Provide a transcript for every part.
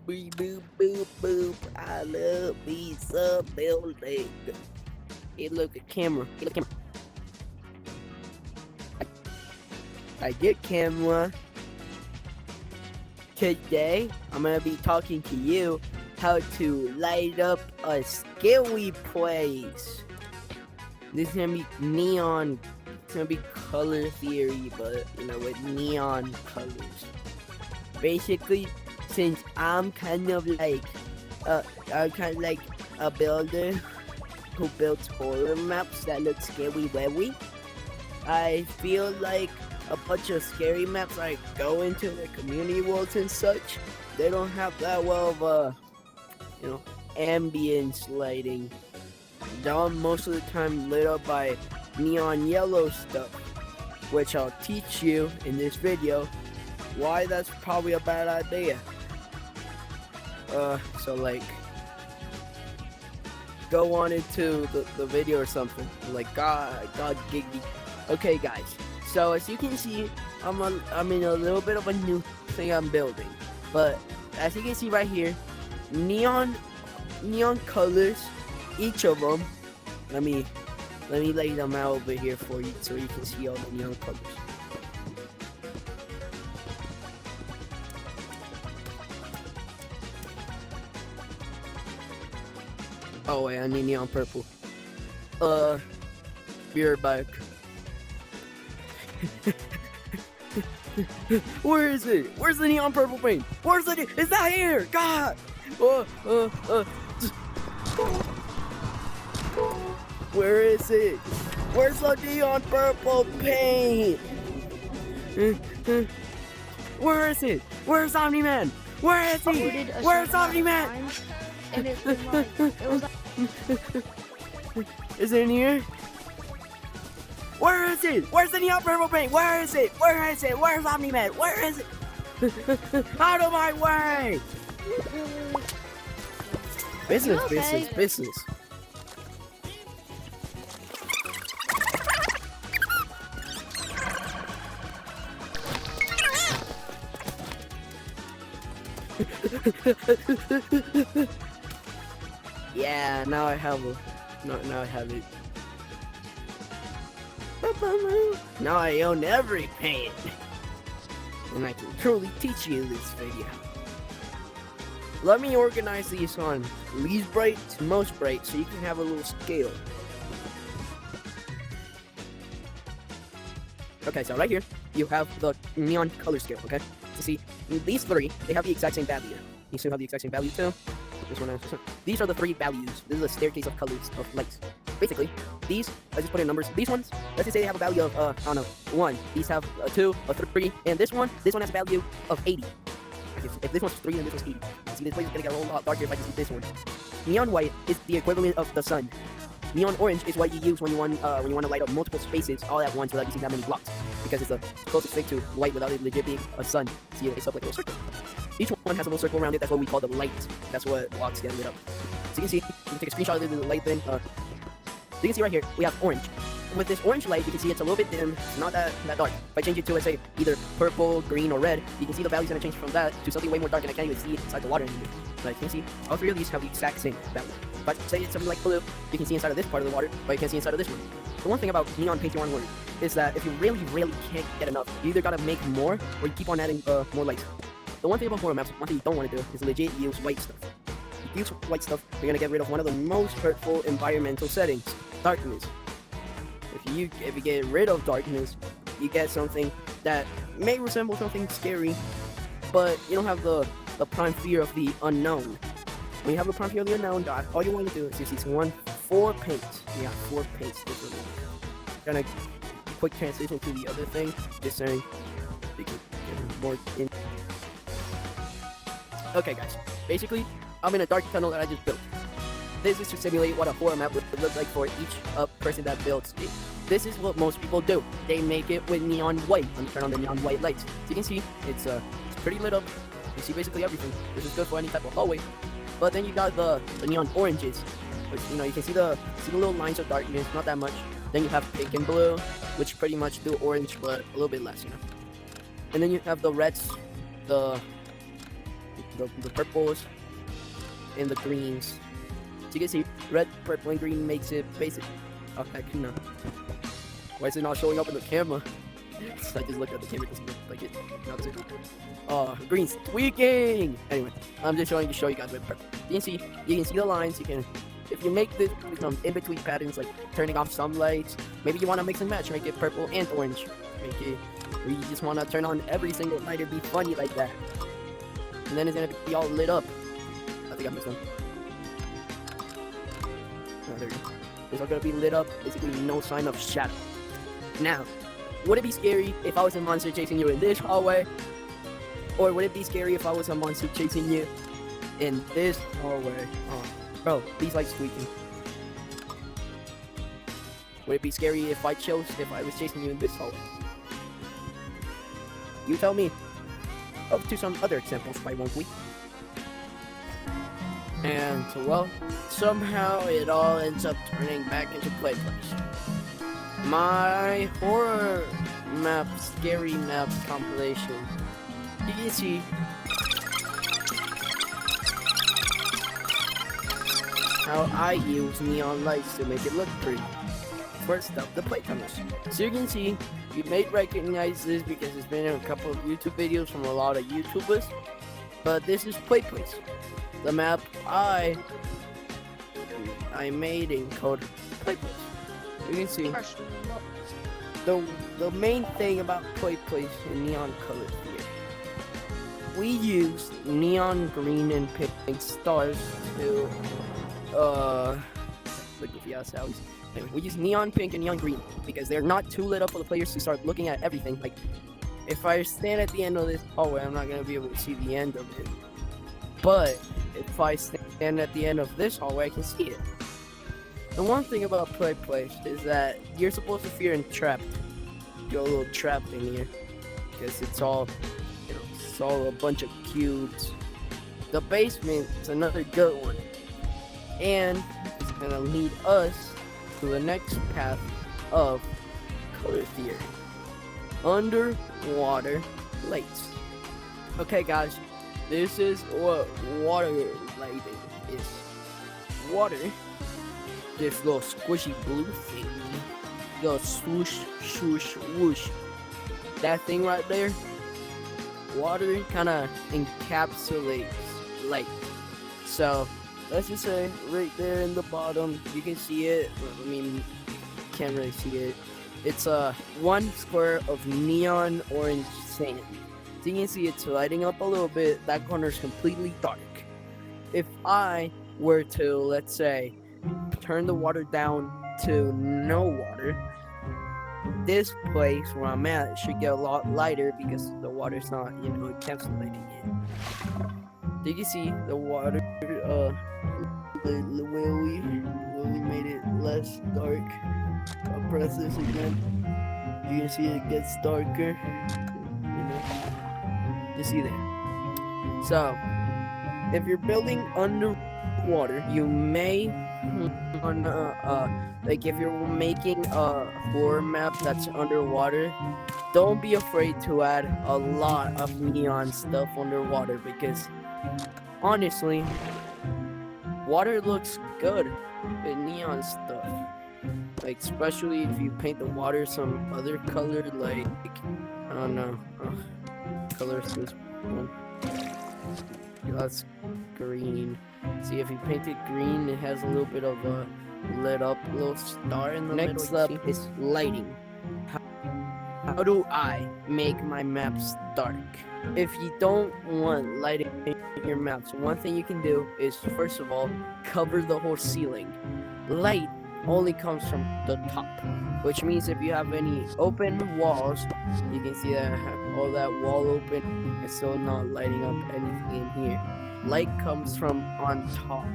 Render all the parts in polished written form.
Beep boop boop boop. I love me some building. Hey, look at camera. Hey, look camera. I get camera. Today, I'm gonna be talking to you how to light up a scary place. This is gonna be neon. It's gonna be color theory, but with neon colors. Basically, since I'm kind of like a builder who builds horror maps that look scary webby. I feel like a bunch of scary maps like go into the community worlds and such. They don't have that well of you know, ambience lighting. They're most of the time lit up by neon yellow stuff, which I'll teach you in this video why that's probably a bad idea. So like, go on into the video or something. Like, God giggity. Okay, guys. So as you can see, I'm in a little bit of a new thing I'm building. But as you can see right here, neon colors, each of them. Let me lay them out over here for you so you can see all the neon colors. Oh wait, I need neon purple. Be right back. Where is it? Where's the neon purple paint? Where's the? It's not here! God! Where is it? Where's the neon purple paint? Where is it? Where's Omni-Man? Where is he? Where's Omni-Man? And it was like, it was Is it in here? Where is it? Where's the neon purple paint? Where is it? Where is it? Where's Omni-Man? Where is it? Out of my way! Business, okay? business. Yeah, now I have it. Now I have it. Now I own every paint. And I can truly teach you this video. Let me organize these on least bright to most bright so you can have a little scale. Okay, so right here, you have the neon color scale, okay? So see, these three, they have the exact same value. These two have the exact same value too. This one has this one. These are the three values. This is a staircase of colors, of lights. Basically, these, let's just put in numbers. These ones, let's just say they have a value of, I don't know, 1. These have a 2, a 3, and this one has a value of 80. If this one's 3, then this one's 80. See, this place is gonna get a whole lot darker if I can see this one. Neon white is the equivalent of the sun. Neon orange is what you use when you want to light up multiple spaces all at once without using that many blocks, because it's the closest thing to white without it legit being a sun. See, it's up like a little circle. Each one has a little circle around it. That's what we call the light. That's what blocks get lit up. So you can see, you can take a screenshot of the light thing. So you can see right here, we have orange. With this orange light, you can see it's a little bit dim. It's not that dark. If I change it to, let's say, either purple, green, or red, you can see the value's gonna change from that to something way more dark, and I can't even see it inside the water anymore. But you can see, all three of these have the exact same value. If I say it's something like blue, you can see inside of this part of the water, but you can't see inside of this one. The one thing about neon paint you want to learn is that if you really can't get enough, you either gotta make more, or you keep on adding more lights. The one thing about horror maps, one thing you don't want to do is legit use white stuff. If you use white stuff, you're gonna get rid of one of the most hurtful environmental settings, darkness. If you get rid of darkness, you get something that may resemble something scary, but you don't have the prime fear of the unknown. When you have the prime fear of the unknown, all you want to do is use 4 paints. We have 4 paints. Gonna quick transition to the other thing, just saying you can get more in. Okay, guys. Basically, I'm in a dark tunnel that I just built. This is to simulate what a horror map would look like for each person that builds it. This is what most people do. They make it with neon white. Let me turn on the neon white lights. So you can see, it's pretty lit up. You see basically everything. This is good for any type of hallway. But then you got the neon oranges, which you can see the little lines of darkness, not that much. Then you have pink and blue, which pretty much do orange, but a little bit less, And then you have the reds, the the purples and the greens. So you can see red, purple, and green makes it basic. Oh heck no. Why is it not showing up in the camera? So I just looked at the camera, it doesn't look like it. Now does it? Green's tweaking! Anyway, I'm just showing to show you guys with purple. You can see the lines, you can, if you make this in-between patterns, like turning off some lights, maybe you want to mix and match, make it purple and orange. Make it, or you just want to turn on every single light and be funny like that. And then it's gonna be all lit up. I think I missed one. Oh, there you go. It's all gonna be lit up, basically no sign of shadow. Now, would it be scary if I was a monster chasing you in this hallway? Or would it be scary if I was a monster chasing you in this hallway? Oh, bro, these lights tweaking. Would it be scary if I was chasing you in this hallway? You tell me. Up to some other examples, why won't we? And, well, somehow it all ends up turning back into Play Place. My horror map, scary map compilation. You can see how I use neon lights to make it look pretty. First up, the play tunnels. So you can see, you may recognize this because it's been in a couple of YouTube videos from a lot of YouTubers. But this is Play Place. The map I made in code Play Place. You can see the main thing about Play Place in neon colors here. We use neon green and pink stars to look if you ask Sally's. Anyway, we use neon pink and neon green because they're not too lit up for the players to start looking at everything. Like, if I stand at the end of this hallway, I'm not gonna be able to see the end of it. But if I stand at the end of this hallway, I can see it. The one thing about Play Place is that you're supposed to fear and trapped. You're a little trapped in here because it's all, it's all a bunch of cubes. The basement is another good one, and it's gonna lead us to the next path of color theory: underwater lights. Okay, guys, this is what water lighting is. Water. This little squishy blue thing, the swoosh, swoosh, whoosh. That thing right there, water kind of encapsulates light. So, let's just say right there in the bottom, you can see it. I mean, you can't really see it. It's one square of neon orange sand. So you can see it's lighting up a little bit. That corner is completely dark. If I were to, let's say, turn the water down to no water, this place where I'm at should get a lot lighter because the water's not, encapsulating it. Did you see the water, the way we made it less dark? I'll press this again. You can see it gets darker. You see there. So, if you're building underwater, you may like if you're making a horror map that's underwater, don't be afraid to add a lot of neon stuff underwater because honestly, water looks good with neon stuff. Like, especially if you paint the water some other color, like, I don't know, colors this one. That's green. See, if you paint it green, it has a little bit of a lit up little star in the middle. Next up is lighting. How do I make my maps dark? If you don't want lighting in your maps, one thing you can do is, first of all, cover the whole ceiling. Light only comes from the top, which means if you have any open walls, you can see that I have all that wall open. It's still not lighting up anything in here. Light comes from on top.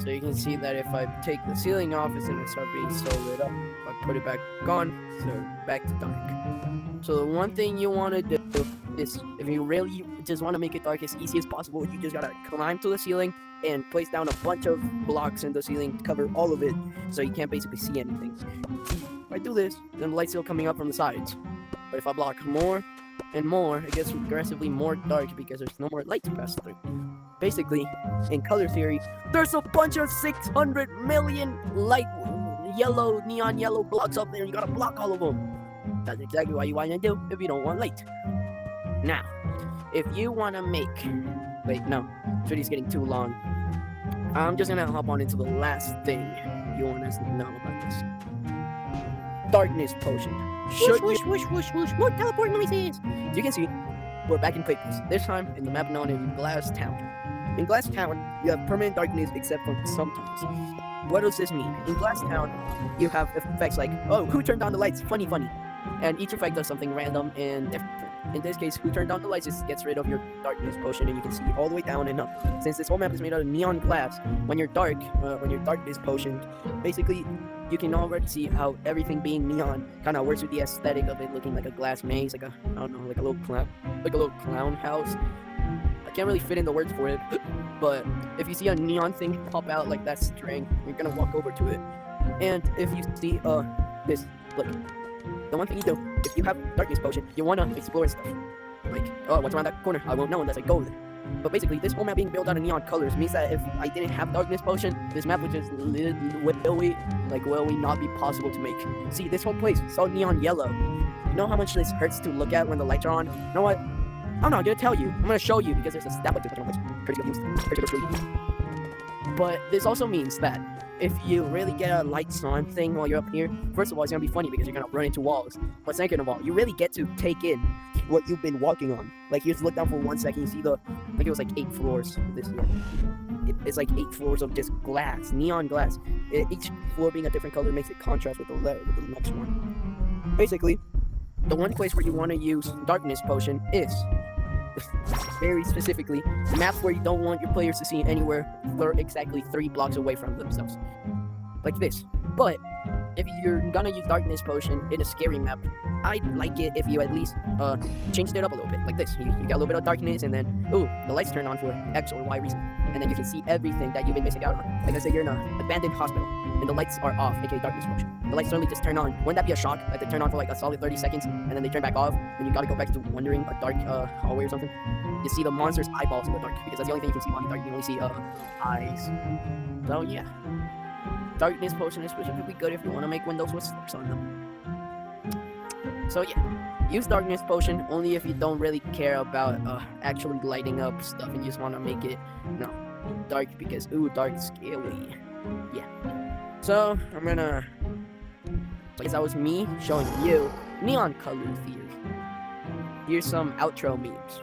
So you can see that if I take the ceiling off, it's gonna start being so lit up. If I put it back on, so back to dark. So the one thing you wanna do is, if you really just wanna make it dark as easy as possible, you just gotta climb to the ceiling and place down a bunch of blocks in the ceiling to cover all of it, so you can't basically see anything. If I do this, then the light's still coming up from the sides. But if I block more, and more, it gets progressively more dark because there's no more light to pass through. Basically, in color theory, there's a bunch of 600 million light yellow, neon yellow blocks up there, and you gotta block all of them. That's exactly what you want to do if you don't want light. Now, if you want to make... Wait, no. Video's getting too long. I'm just gonna hop on into the last thing you want to know about this. Darkness potion. Whoosh, more teleport noises! As you can see, we're back in Playplace. This time in the map known as Glass Town. In Glass Town, you have permanent darkness except for sometimes. What does this mean? In Glass Town, you have effects like, oh, who turned on the lights? Funny. And each effect does something random and different. In this case, who turned on the lights just gets rid of your darkness potion, and you can see all the way down and up. Since this whole map is made out of neon glass, when you're darkness potioned, basically you can already see how everything being neon kind of works with the aesthetic of it looking like a glass maze, like a little clown house. I can't really fit in the words for it, but if you see a neon thing pop out like that string, you're gonna walk over to it. And if you see this, look. The one thing you do, if you have darkness potion, you wanna explore stuff. Like, oh, what's around that corner? I won't know unless I go there. But basically, this whole map being built out of neon colors means that if I didn't have darkness potion, this map would just will not be possible to make. See, this whole place is all neon yellow. You know how much this hurts to look at when the lights are on? You know what? I'm not gonna tell you. I'm gonna show you because there's a stat like this in place. Pretty confused. But this also means that if you really get a lights on thing while you're up here, first of all, it's gonna be funny because you're gonna run into walls. But second of all, you really get to take in what you've been walking on. Like, you just look down for 1 second, you see I think it was like 8 floors this year. It's like 8 floors of just glass, neon glass. Each floor being a different color makes it contrast with the next one. Basically, the one place where you want to use darkness potion is, very specifically, maps where you don't want your players to see anywhere they're exactly 3 blocks away from themselves. Like this. But if you're gonna use darkness potion in a scary map, I'd like it if you at least changed it up a little bit. Like this. You got a little bit of darkness, and then, ooh, the lights turn on for X or Y reason. And then you can see everything that you've been missing out on. Like I said, you're in an abandoned hospital, and the lights are off, aka darkness potion. The lights suddenly just turn on. Wouldn't that be a shock? Like, they turn on for like a solid 30 seconds, and then they turn back off, and you gotta go back to wandering a dark hallway or something. You see the monster's eyeballs in the dark, because that's the only thing you can see while in the dark. You can only see eyes. So yeah. Darkness potion is specifically good if you want to make windows with slurs on them. So yeah, use darkness potion only if you don't really care about actually lighting up stuff and you just want to make it dark because dark is scary. Yeah. So I'm gonna. I guess that was me showing you neon color theory. Here's some outro memes.